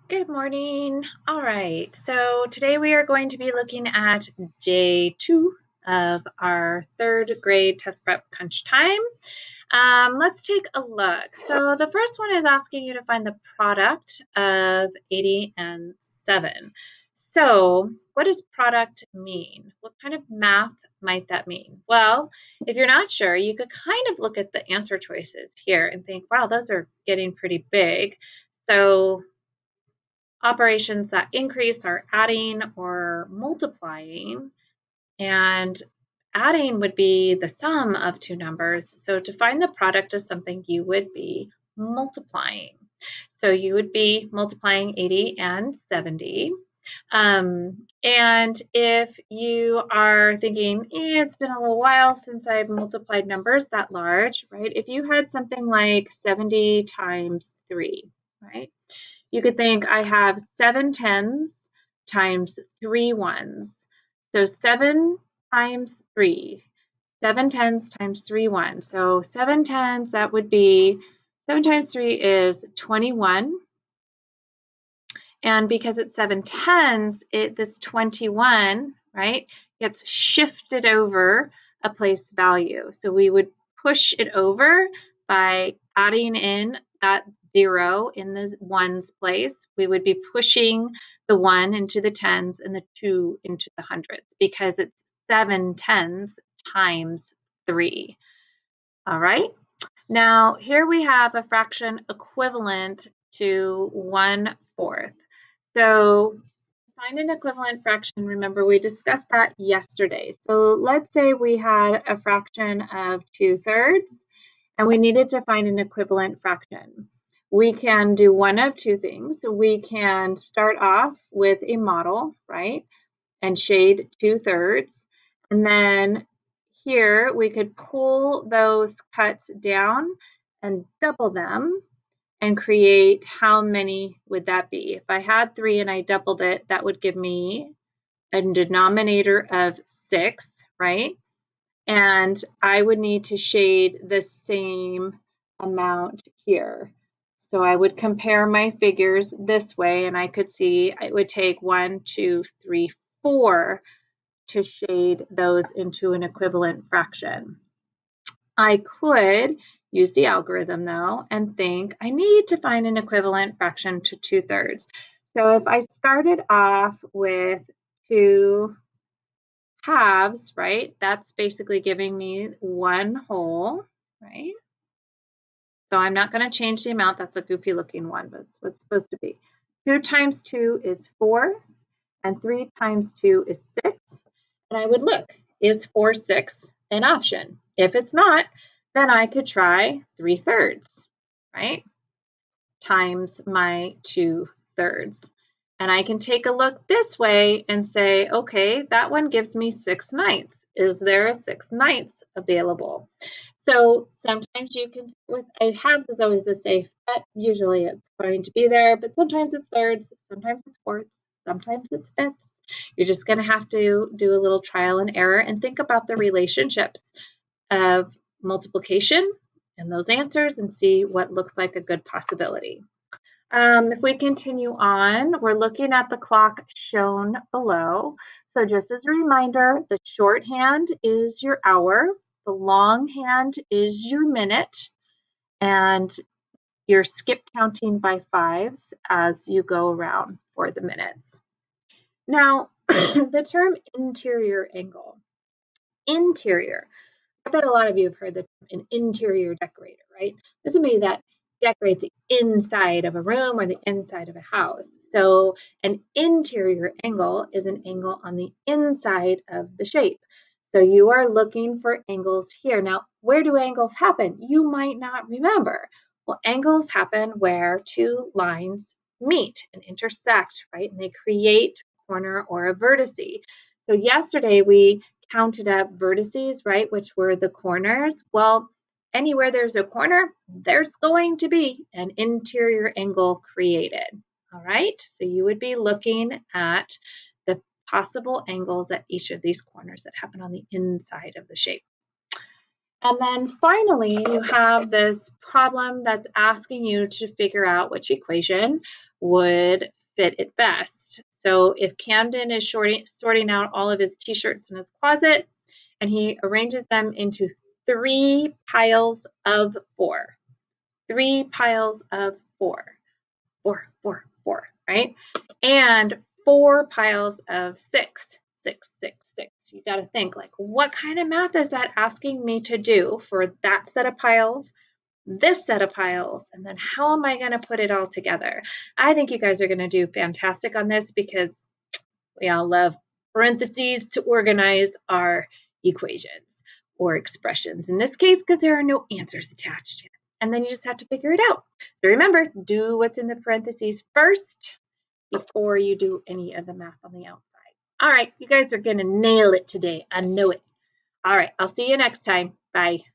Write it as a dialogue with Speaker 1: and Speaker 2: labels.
Speaker 1: Good morning. All right, so today we are going to be looking at day 2 of our third grade test prep crunch time. Let's take a look. So the first one is asking you to find the product of 80 and 7. So what does product mean? What kind of math might that mean? Well, if you're not sure, you could kind of look at the answer choices here and think, wow, those are getting pretty big. So operations that increase are adding or multiplying, and adding would be the sum of two numbers. So to find the product of something, you would be multiplying. So you would be multiplying 80 and 70. And if you are thinking, it's been a little while since I've multiplied numbers that large, right? If you had something like 70 times 3, right? You could think I have 7 tens times 3 ones. So 7 times 3, 7 tens times 3 ones. So 7 tens, that would be 7 times 3 is 21. And because it's 7 tens, this 21, right, gets shifted over a place value. So we would push it over by adding in that 0 in the ones place. We would be pushing the 1 into the tens and the 2 into the hundreds because it's 7 tens times 3. All right. Now here we have a fraction equivalent to 1/4. So find an equivalent fraction. Remember, we discussed that yesterday. So let's say we had a fraction of 2/3 and we needed to find an equivalent fraction. We can do one of two things. So we can start off with a model, right? And shade 2/3. And then here we could pull those cuts down and double them and create, how many would that be? If I had 3 and I doubled it, that would give me a denominator of 6, right? And I would need to shade the same amount here. So I would compare my figures this way, and I could see it would take 1, 2, 3, 4 to shade those into an equivalent fraction. I could use the algorithm though and think I need to find an equivalent fraction to 2/3. So if I started off with 2 halves, right, that's basically giving me 1 whole, right? So I'm not going to change the amount. That's a goofy looking one, but it's what's supposed to be. 2 times 2 is 4, and 3 times 2 is 6. And I would look, is 4, 6 an option? If it's not, then I could try 3/3, right? Times my 2/3. And I can take a look this way and say, okay, that one gives me 6/9. Is there a 6/9 available? So sometimes you can, with halves is always a safe bet. Usually it's going to be there, but sometimes it's thirds, sometimes it's fourths, sometimes it's fifths. You're just going to have to do a little trial and error and think about the relationships of multiplication and those answers and see what looks like a good possibility. If we continue on, we're looking at the clock shown below. So just as a reminder, the shorthand is your hour, the longhand is your minute, and you're skip counting by fives as you go around for the minutes. Now, the term interior angle. Interior. I bet a lot of you have heard the term an interior decorator, right? This is somebody that decorates the inside of a room or the inside of a house. So an interior angle is an angle on the inside of the shape. So you are looking for angles here. Now, where do angles happen? You might not remember. Well, angles happen where two lines meet and intersect, right? And they create a corner or a vertice. So yesterday we counted up vertices, right, which were the corners. Well, anywhere there's a corner, there's going to be an interior angle created. All right, so you would be looking at the possible angles at each of these corners that happen on the inside of the shape. And then finally, you have this problem that's asking you to figure out which equation would fit it best. So if Camden is sorting out all of his t-shirts in his closet, and he arranges them into 3 piles of 4. 3 piles of 4. 4, 4, 4, right? And 4 piles of 6. 6, 6, 6. You got to think, like, what kind of math is that asking me to do for that set of piles, this set of piles, and then how am I going to put it all together? I think you guys are going to do fantastic on this because we all love parentheses to organize our equations or expressions in this case because there are no answers attached yet. And then you just have to figure it out. So remember, do what's in the parentheses first before you do any of the math on the outside. All right, you guys are going to nail it today. I know it. All right, I'll see you next time. Bye.